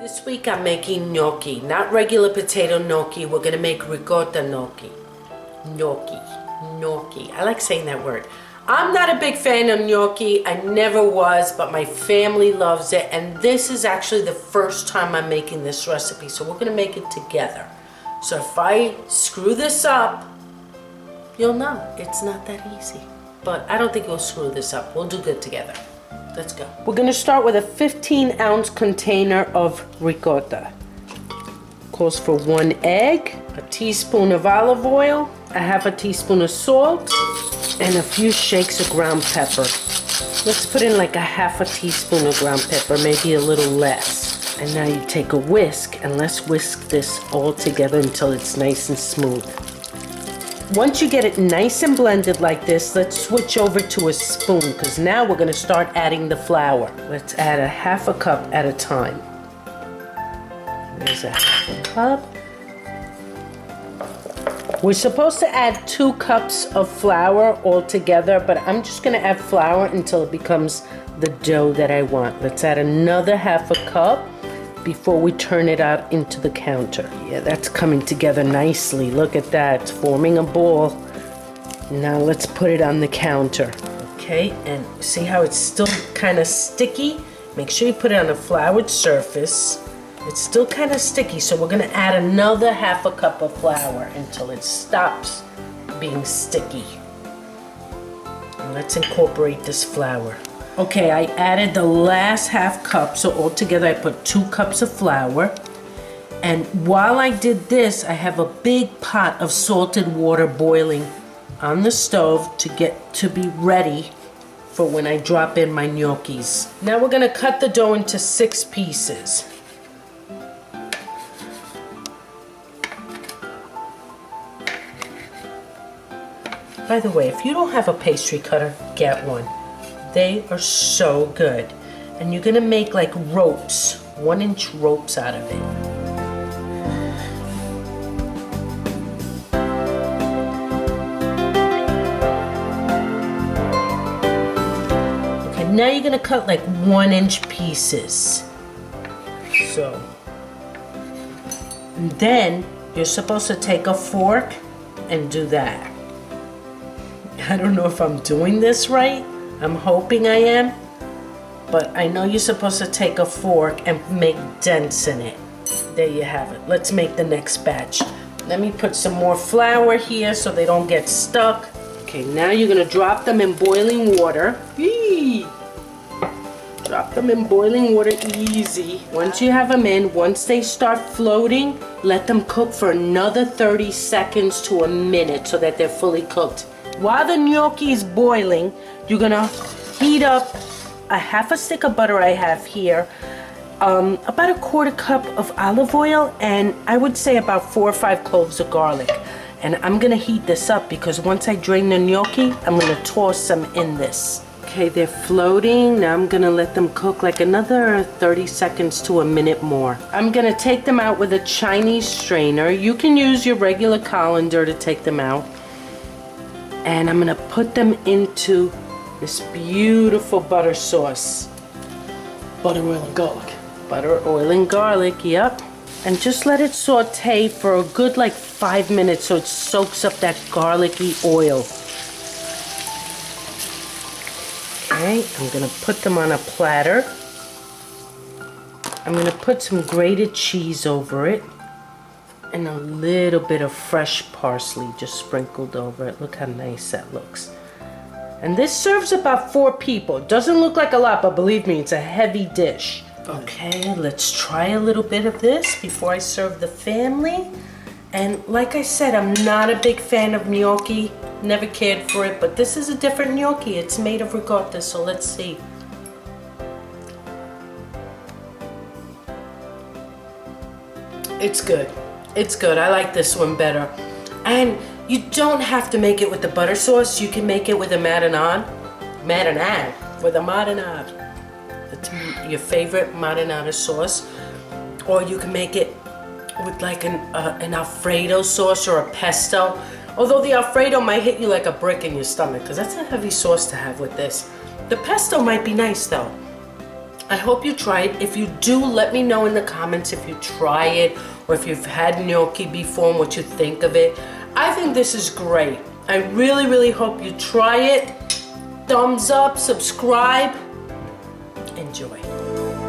This week I'm making gnocchi, not regular potato gnocchi. We're gonna make ricotta gnocchi. Gnocchi. I like saying that word. I'm not a big fan of gnocchi. I never was, but my family loves it. And this is actually the first time I'm making this recipe. So we're gonna make it together. So if I screw this up, you'll know it's not that easy. But I don't think we'll screw this up. We'll do good together. Let's go. We're gonna start with a 15-ounce container of ricotta. Calls for 1 egg, a teaspoon of olive oil, a half a teaspoon of salt, and a few shakes of ground pepper. Let's put in like a half a teaspoon of ground pepper, maybe a little less. And now you take a whisk and let's whisk this all together until it's nice and smooth. Once you get it nice and blended like this, let's switch over to a spoon because now we're going to start adding the flour. Let's add a half a cup at a time. There's a half a cup. We're supposed to add 2 cups of flour all together, but I'm just going to add flour until it becomes the dough that I want. Let's add another half a cup before we turn it out into the counter. Yeah, that's coming together nicely. Look at that, it's forming a ball. Now let's put it on the counter. Okay, and see how it's still kind of sticky? Make sure you put it on a floured surface. It's still kind of sticky, so we're gonna add another half a cup of flour until it stops being sticky. And let's incorporate this flour. Okay, I added the last half cup, so altogether I put 2 cups of flour. And while I did this, I have a big pot of salted water boiling on the stove to be ready for when I drop in my gnocchis. Now we're gonna cut the dough into 6 pieces. By the way, if you don't have a pastry cutter, get one. They are so good. And you're gonna make like ropes, 1-inch ropes out of it. Okay, now you're gonna cut like 1-inch pieces. So, and then you're supposed to take a fork and do that. I don't know if I'm doing this right. I'm hoping I am, but I know you're supposed to take a fork and make dents in it. There you have it. Let's make the next batch. Let me put some more flour here so they don't get stuck. Okay, now you're gonna drop them in boiling water. Eee! Drop them in boiling water easy. Once you have them in, once they start floating, let them cook for another 30 seconds to a minute so that they're fully cooked. While the gnocchi is boiling, you're gonna heat up a half a stick of butter I have here, about a 1/4 cup of olive oil, and I would say about 4 or 5 cloves of garlic. And I'm gonna heat this up because once I drain the gnocchi, I'm gonna toss them in this. Okay, they're floating. Now I'm gonna let them cook like another 30 seconds to a minute more. I'm gonna take them out with a Chinese strainer. You can use your regular colander to take them out. And I'm gonna put them into this beautiful butter sauce. Butter, oil, and garlic. Butter, oil, and garlic, yep. And just let it saute for a good like 5 minutes so it soaks up that garlicky oil. Okay, I'm gonna put them on a platter. I'm gonna put some grated cheese over it. And a little bit of fresh parsley just sprinkled over it. Look how nice that looks. And this serves about 4 people. It doesn't look like a lot, but believe me, it's a heavy dish. Okay, let's try a little bit of this before I serve the family. And like I said, I'm not a big fan of gnocchi. Never cared for it, but this is a different gnocchi. It's made of ricotta, so let's see. It's good. It's good. I like this one better. And you don't have to make it with the butter sauce. You can make it with a marinade. With a marinade. Your favorite marinara sauce. Or you can make it with like an Alfredo sauce or a pesto. Although the Alfredo might hit you like a brick in your stomach because that's a heavy sauce to have with this. The pesto might be nice though. I hope you try it. If you do, let me know in the comments if you try it or if you've had gnocchi before and what you think of it. I think this is great. I really, really hope you try it. Thumbs up, subscribe, enjoy.